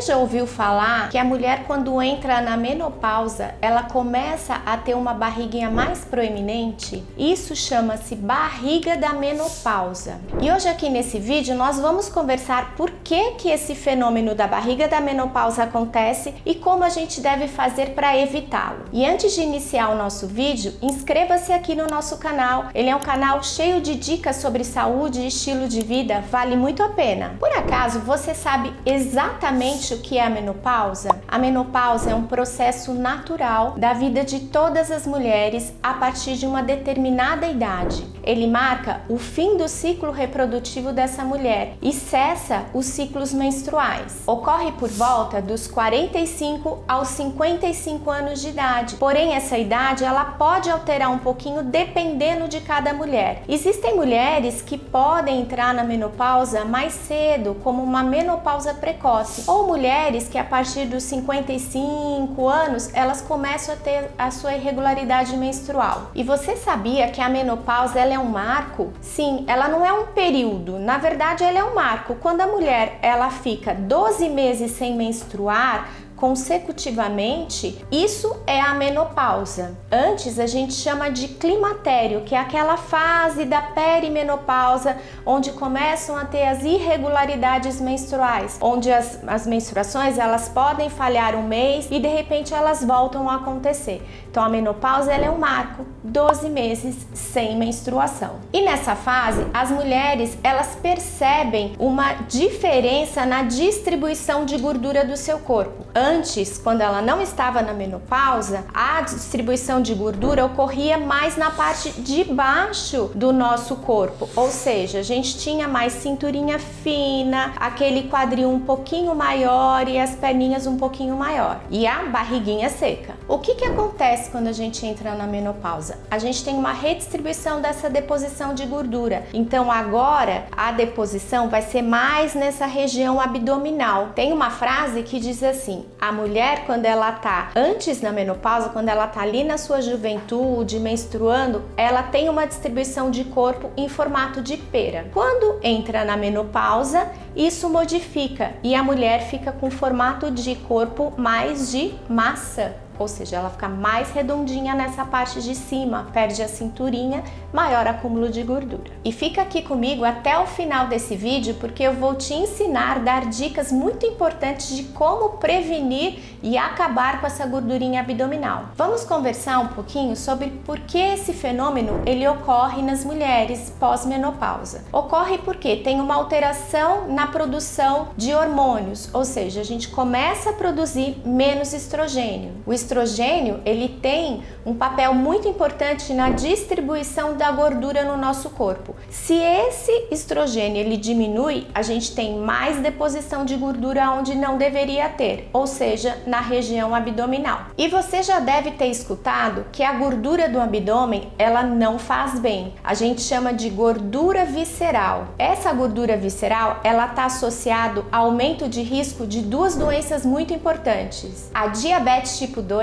já ouviu falar que a mulher, quando entra na menopausa, ela começa a ter uma barriguinha mais proeminente? Isso chama-se barriga da menopausa. E hoje aqui nesse vídeo nós vamos conversar por que esse fenômeno da barriga da menopausa acontece e como a gente deve fazer para evitá-lo. E antes de iniciar o nosso vídeo, inscreva-se aqui no nosso canal. Ele é um canal cheio de dicas sobre saúde e estilo de vida, vale muito a pena. Por acaso, você sabe exatamente o que é a menopausa? A menopausa é um processo natural da vida de todas as mulheres a partir de uma determinada idade. Ele marca o fim do ciclo reprodutivo dessa mulher e cessa os ciclos menstruais. Ocorre por volta dos 45 aos 55 anos de idade. Porém, essa idade ela pode alterar um pouquinho dependendo de cada mulher. Existem mulheres que podem entrar na menopausa mais cedo, como uma menopausa precoce, ou mulheres que a partir dos 55 anos elas começam a ter a sua irregularidade menstrual. E você sabia que a menopausa ela é um marco? Sim, ela não é um período, na verdade ela é um marco. Quando a mulher ela fica 12 meses sem menstruar consecutivamente, isso é a menopausa. Antes a gente chama de climatério, que é aquela fase da perimenopausa, onde começam a ter as irregularidades menstruais, onde as menstruações elas podem falhar um mês e de repente elas voltam a acontecer. Então a menopausa ela é um marco, 12 meses sem menstruação. E nessa fase, as mulheres elas percebem uma diferença na distribuição de gordura do seu corpo. Antes, quando ela não estava na menopausa, a distribuição de gordura ocorria mais na parte de baixo do nosso corpo, ou seja, a gente tinha mais cinturinha fina, aquele quadril um pouquinho maior e as perninhas um pouquinho maior e a barriguinha seca. O que acontece quando a gente entra na menopausa? A gente tem uma redistribuição dessa deposição de gordura, então agora a deposição vai ser mais nessa região abdominal. Tem uma frase que diz assim: a mulher, quando ela tá antes da menopausa, quando ela tá ali na sua juventude, menstruando, ela tem uma distribuição de corpo em formato de pera. Quando entra na menopausa, isso modifica e a mulher fica com formato de corpo mais de maçã. Ou seja, ela fica mais redondinha nessa parte de cima, perde a cinturinha, maior acúmulo de gordura. E fica aqui comigo até o final desse vídeo, porque eu vou te ensinar a dar dicas muito importantes de como prevenir e acabar com essa gordurinha abdominal. Vamos conversar um pouquinho sobre por que esse fenômeno ele ocorre nas mulheres pós-menopausa. Ocorre porque tem uma alteração na produção de hormônios, ou seja, a gente começa a produzir menos estrogênio. O estrogênio, ele tem um papel muito importante na distribuição da gordura no nosso corpo. Se esse estrogênio ele diminui, a gente tem mais deposição de gordura onde não deveria ter, ou seja, na região abdominal. E você já deve ter escutado que a gordura do abdômen, ela não faz bem. A gente chama de gordura visceral. Essa gordura visceral, ela está associada ao aumento de risco de duas doenças muito importantes: a diabetes tipo 2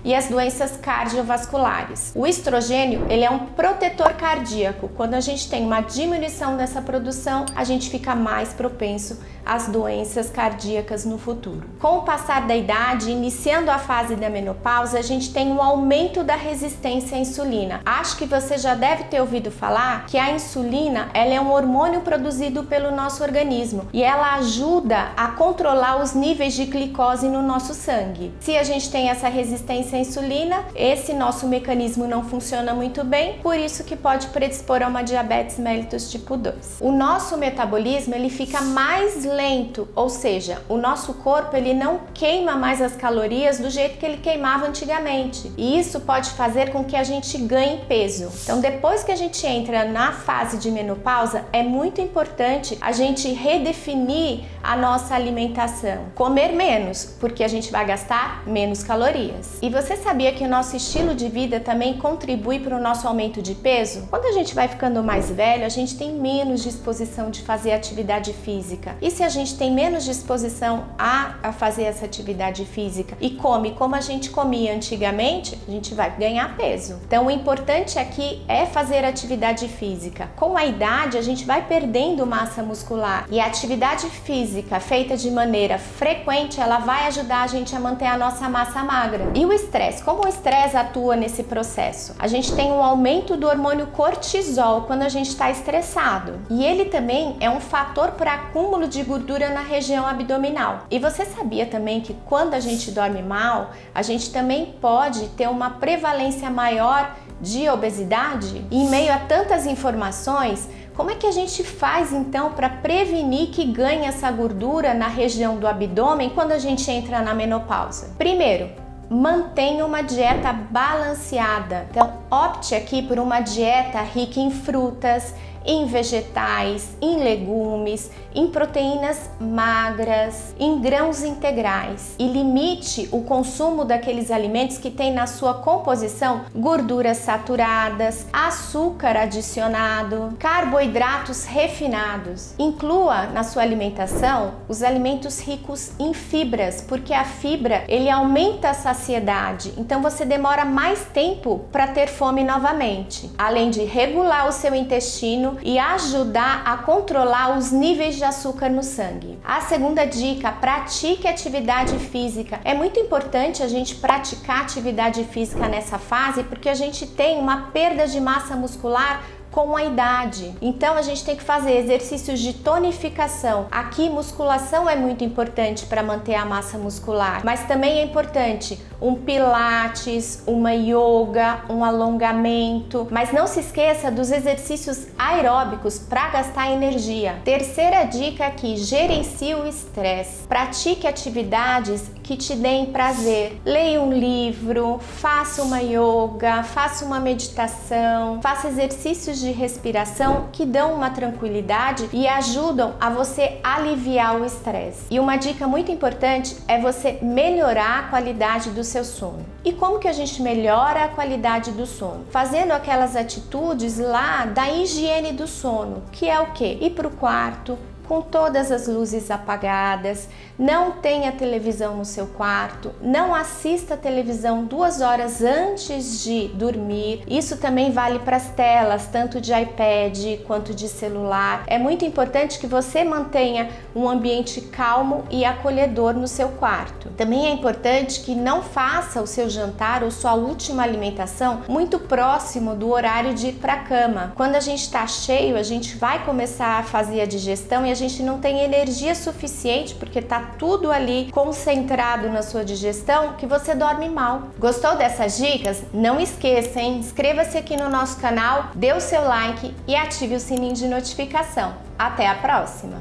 e as doenças cardiovasculares. O estrogênio, ele é um protetor cardíaco. Quando a gente tem uma diminuição dessa produção, a gente fica mais propenso às doenças cardíacas no futuro. Com o passar da idade, iniciando a fase da menopausa, a gente tem um aumento da resistência à insulina. Acho que você já deve ter ouvido falar que a insulina, ela é um hormônio produzido pelo nosso organismo e ela ajuda a controlar os níveis de glicose no nosso sangue. Se a gente tem essa resistência à insulina, esse nosso mecanismo não funciona muito bem, por isso que pode predispor a uma diabetes mellitus tipo 2. O nosso metabolismo, ele fica mais lento, ou seja, o nosso corpo ele não queima mais as calorias do jeito que ele queimava antigamente, e isso pode fazer com que a gente ganhe peso. Então, depois que a gente entra na fase de menopausa, é muito importante a gente redefinir a nossa alimentação, comer menos, porque a gente vai gastar menos calorias. E você sabia que o nosso estilo de vida também contribui para o nosso aumento de peso? Quando a gente vai ficando mais velho, a gente tem menos disposição de fazer atividade física. E se a gente tem menos disposição a fazer essa atividade física e come como a gente comia antigamente, a gente vai ganhar peso. Então, o importante aqui é fazer atividade física. Com a idade, a gente vai perdendo massa muscular e a atividade física física feita de maneira frequente, ela vai ajudar a gente a manter a nossa massa magra. E o estresse, como o estresse atua nesse processo? A gente tem um aumento do hormônio cortisol quando a gente está estressado. E ele também é um fator para acúmulo de gordura na região abdominal. E você sabia também que quando a gente dorme mal, a gente também pode ter uma prevalência maior de obesidade? E em meio a tantas informações, como é que a gente faz então para prevenir que ganhe essa gordura na região do abdômen quando a gente entra na menopausa? Primeiro, mantenha uma dieta balanceada. Então, opte aqui por uma dieta rica em frutas, em vegetais, em legumes, em proteínas magras, em grãos integrais e limite o consumo daqueles alimentos que têm na sua composição gorduras saturadas, açúcar adicionado, carboidratos refinados. Inclua na sua alimentação os alimentos ricos em fibras, porque a fibra ele aumenta a saciedade, então você demora mais tempo para ter fome novamente, além de regular o seu intestino e ajudar a controlar os níveis de açúcar no sangue. A segunda dica, pratique atividade física. É muito importante a gente praticar atividade física nessa fase porque a gente tem uma perda de massa muscular com a idade. Então a gente tem que fazer exercícios de tonificação. Aqui musculação é muito importante para manter a massa muscular, mas também é importante um pilates, uma yoga, um alongamento, mas não se esqueça dos exercícios aeróbicos para gastar energia. Terceira dica aqui, gerencie o estresse. Pratique atividades que te deem prazer. Leia um livro, faça uma yoga, faça uma meditação, faça exercícios de respiração que dão uma tranquilidade e ajudam a você aliviar o estresse. E uma dica muito importante é você melhorar a qualidade do seu sono. E como que a gente melhora a qualidade do sono? Fazendo aquelas atitudes lá da higiene do sono, que é o quê? Ir para o quarto com todas as luzes apagadas, não tenha televisão no seu quarto, não assista televisão 2 horas antes de dormir. Isso também vale para as telas, tanto de iPad quanto de celular. É muito importante que você mantenha um ambiente calmo e acolhedor no seu quarto. Também é importante que não faça o seu jantar ou sua última alimentação muito próximo do horário de ir para a cama. Quando a gente está cheio, a gente vai começar a fazer a digestão e a gente não tem energia suficiente porque está tudo ali concentrado na sua digestão que você dorme mal. Gostou dessas dicas? Não esqueça, hein? Inscreva-se aqui no nosso canal, dê o seu like e ative o sininho de notificação. Até a próxima!